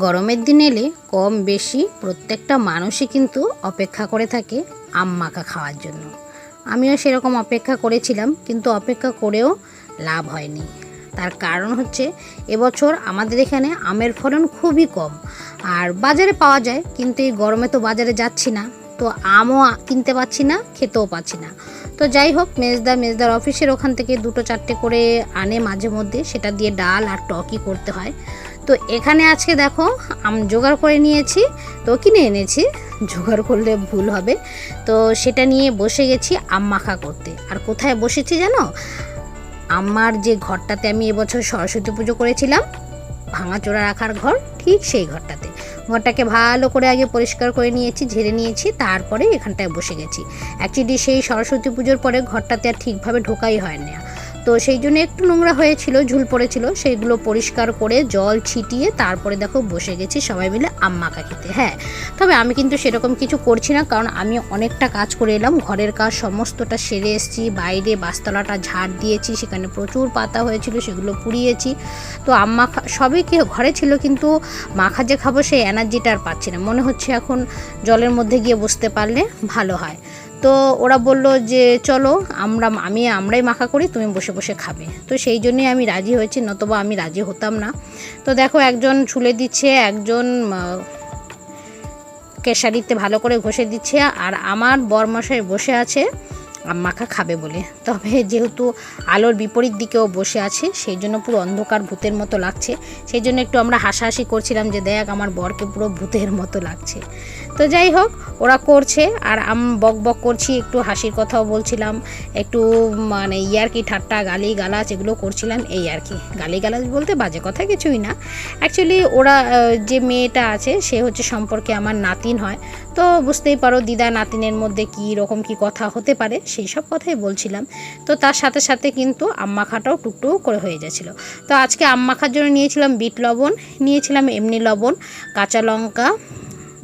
গরমের দিন এলে কম বেশি প্রত্যেকটা মানুষই কিন্তু অপেক্ষা করে থাকে আম মাখা খাওয়ার জন্য। আমিও সেরকম অপেক্ষা করেছিলাম, কিন্তু অপেক্ষা করেও লাভ হয়নি। তার কারণ হচ্ছে এবছর আমাদের এখানে আমের ফলন খুবই কম, আর বাজারে পাওয়া যায়, কিন্তু এই গরমে তো বাজারে যাচ্ছি না, তো আমও কিনতে পাচ্ছি না, খেতেও পাচ্ছি না। তো যাই হোক, মেজদার অফিসের ওখান থেকে 2-4টে করে আনে মাঝে মধ্যে, সেটা দিয়ে ডাল আর টকই করতে হয়। তো এখানে আজকে দেখো আম জোগাড় করে নিয়েছি, তো কিনে এনেছি, জোগাড় করলে ভুল হবে। তো সেটা নিয়ে বসে গেছি আম মাখা করতে। আর কোথায় বসেছি জানো? আমার যে ঘরটাতে আমি এবছর সরস্বতী পুজো করেছিলাম, ভাঙাচোরা রাখার ঘর, ঠিক সেই ঘরটাকে ভালো করে আগে পরিষ্কার করে নিয়েছি, ঝেড়ে নিয়েছি, তারপরে এখানটায় বসে গেছি। অ্যাকচুয়ালি সেই সরস্বতী পুজোর পরে ঘরটাতে আর ঠিকভাবে ঢোকাই হয় না, তো সেই জন্য একটু নোংরা হয়েছিল, ঝুল পড়েছিল, সেইগুলো পরিষ্কার করে জল ছিটিয়ে তারপরে দেখো বসে গেছি সবাই মিলে আম মাখা খেতে। হ্যাঁ, তবে আমি কিন্তু সেরকম কিছু করছি না, কারণ আমি অনেকটা কাজ করে এলাম, ঘরের কাজ সমস্তটা সেরে এসেছি, বাইরে বাসতলাটা ঝাড় দিয়েছি, সেখানে প্রচুর পাতা হয়েছিল, সেগুলো পুড়িয়েছি। তো আম মাখা সবই কি ঘরে ছিল, কিন্তু মাখা যে খাবো সেই এনার্জিটা আর পাচ্ছি না, মনে হচ্ছে এখন জলের মধ্যে গিয়ে বসতে পারলে ভালো হয়। তো ওরা বলল যে চলো আমরাই মাখা করি, তুমি বসে বসে খাবে। তো সেই জন্যই আমি রাজি হয়েছি, নতবা আমি রাজি হতাম না। তো দেখো একজন ছুলে দিচ্ছে, একজন কেশারিতে ভালো করে ঘষে দিচ্ছে, আর আমার বরমশাই বসে আছে আম মাখা খাবে বলে। তবে যেহেতু আলোর বিপরীত দিকেও বসে আছে, সেই জন্য পুরো অন্ধকার ভূতের মতো লাগছে, সেই জন্য একটু আমরা হাসাহাসি করছিলাম যে দেখ আমার বরকে পুরো ভূতের মতো লাগছে। তো যাই হোক, ওরা করছে আর বক বক করছি, একটু হাসির কথাও বলছিলাম, একটু মানে ইয়ার্কি ঠাট্টা গালি গালাজ এগুলো করছিলাম, এই আর কি। গালি গালাজ বলতে বাজে কথা কিছুই না, অ্যাকচুয়ালি ওরা যে মেয়েটা আছে সে হচ্ছে সম্পর্কে আমার নাতিন হয়, তো বুঝতেই পারো দিদা নাতিনের মধ্যে কী রকম কী কথা হতে পারে, সেই সব কথাই বলছিলাম। তো তার সাথে সাথে কিন্তু আম মাখাটাও টুকটুক করে হয়ে যাচ্ছিলো। তো আজকে আম মাখার জন্য নিয়েছিলাম বিট লবণ, নিয়েছিলাম এমনি লবণ, কাঁচা লঙ্কা,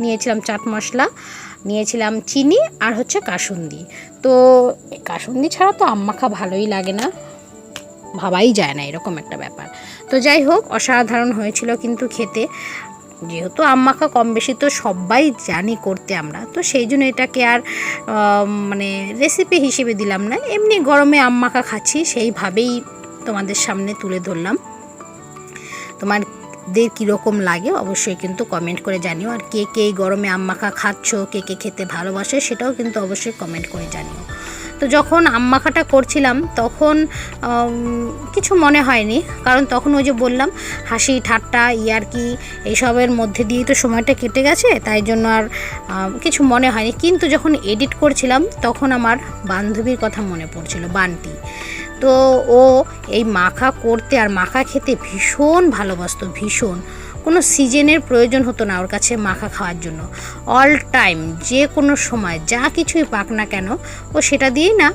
নিয়েছিলাম চাট মশলা, নিয়েছিলাম চিনি, আর হচ্ছে কাসুন্দি। তো কাসুন্দি ছাড়া তো আম মাখা ভালোই লাগে না, ভাবাই যায় না এরকম একটা ব্যাপার। তো যাই হোক, অসাধারণ হয়েছিল কিন্তু খেতে। যেহেতু আম মাখা কম বেশি তো সবাই জানি করতে আমরা, তো সেই জন্য এটাকে আর মানে রেসিপি হিসেবে দিলাম না, এমনি গরমে আম মাখা খাচ্ছি সেইভাবেই তোমাদের সামনে তুলে ধরলাম। তোমাদের কীরকম লাগে অবশ্যই কিন্তু কমেন্ট করে জানিও, আর কে কে এই গরমে আম মাখা খাচ্ছ, কে কে খেতে ভালোবাসে সেটাও কিন্তু অবশ্যই কমেন্ট করে জানিও। তো যখন আম মাখাটা করছিলাম তখন কিছু মনে হয়নি, কারণ তখন ওই যে বললাম হাসি ঠাট্টা ইয়ার্কি এইসবের মধ্যে দিয়েই তো সময়টা কেটে গেছে, তাই জন্য আর কিছু মনে হয়নি। কিন্তু যখন এডিট করছিলাম তখন আমার বান্ধবীর কথা মনে পড়ছিল, বান্টি। তো ও এই মাখা করতে আর মাখা খেতে ভীষণ ভালোবাসতো, ভীষণ। কোনো সিজনের প্রয়োজন হতো না ওর কাছে মাখা খাওয়ার জন্য, অল টাইম যে কোনো সময় যা কিছুই পাক না কেন ও সেটা দিয়েই না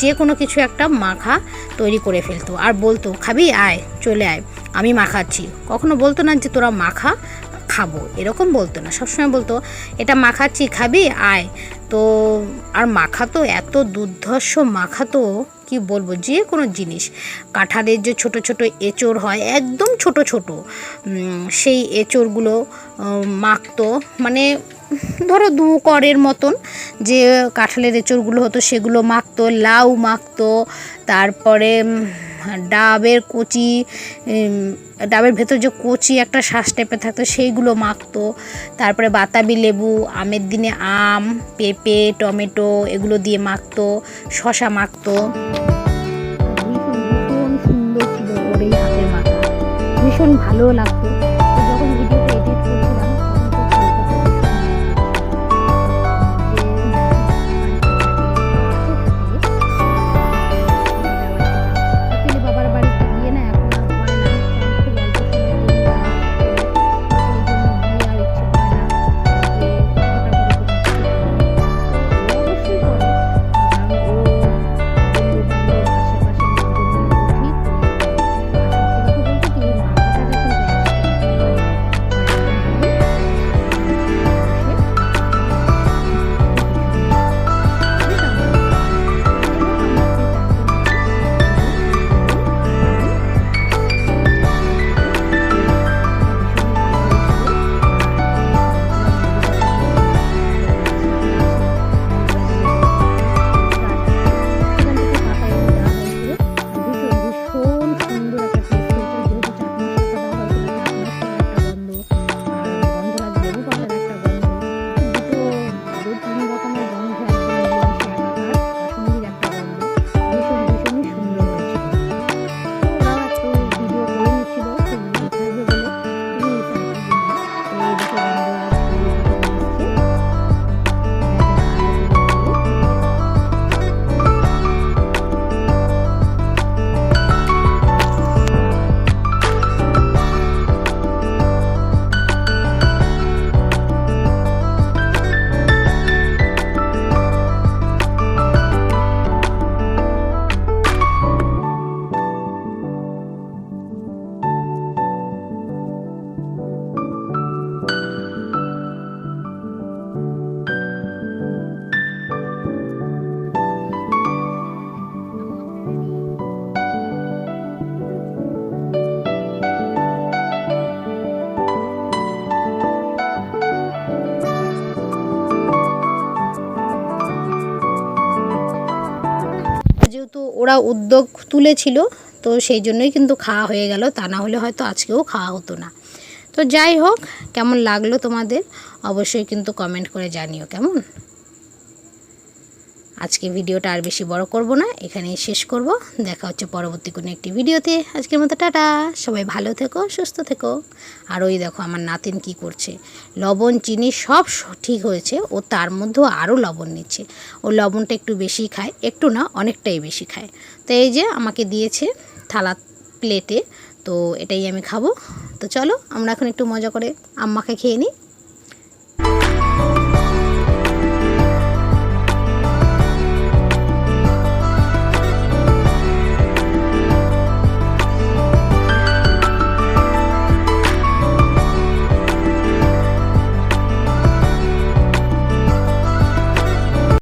যে কোনো কিছু একটা মাখা তৈরি করে ফেলতো, আর বলতো খাবি, আয় চলে আয় আমি মাখাচ্ছি। কখনো বলতো না যে তোরা মাখা, খাবো, এরকম বলতো না, সবসময় বলতো এটা মাখাচ্ছি খাবি আয়। তো আর মাখা তো এত দুর্ধর্ষ মাখা, তো কি বলবো, যে কোনো জিনিস, কাঁঠালের যে ছোট ছোট এঁচড় হয় একদম ছোট ছোট, সেই এঁচড়গুলো মাখতো, মানে ধরো 2 করের মতন যে কাঁঠালের এঁচড়গুলো হতো সেগুলো মাখতো, লাউ মাখতো, তারপরে ডাবের কচি, ডাবের ভেতর যে কচি একটা শ্বাস টাইপের থাকতো সেইগুলো মাখতো, তারপরে বাতাবি লেবু, আমের দিনে আম, পেঁপে, টমেটো এগুলো দিয়ে মাখতো, শশা মাখতো। ভীষণ সুন্দর ছিল ওর এই হাতের মাখা, ভীষণ ভালো লাগতো। তো যখন ভিডিওটা এডিট করছিলাম বাবার বাড়িতে গিয়ে না এখন আর হয় না, খুব অল্প সময় ওরা উদ্যোগ তুলেছিল, তো সেই জন্যই কিন্তু খাওয়া হয়ে গেল, তা না হলে হয়তো আজকেও খাওয়া হতো না। তো যাই হোক, কেমন লাগলো তোমাদের অবশ্যই কিন্তু কমেন্ট করে জানিও কেমন। আজকে ভিডিওটা আর বেশি বড় করব না, এখানেই শেষ করব। দেখা হচ্ছে পরবর্তী কোনো একটি ভিডিওতে। আজকের মতো টাটা, সবাই ভালো থেকো, সুস্থ থেকো। আর ওই দেখো আমার নাতিন কি করছে, লবণ চিনি সব ঠিক হয়েছে, ও তার মধ্যেও আরও লবণ নিচ্ছে। ও লবণটা একটু বেশি খায়, একটু না অনেকটাই বেশি খায়। তো এই যে আমাকে দিয়েছে থালা প্লেটে, তো এটাই আমি খাবো। তো চলো আমরা এখন একটু মজা করে আম্মাকে খেয়ে নিই।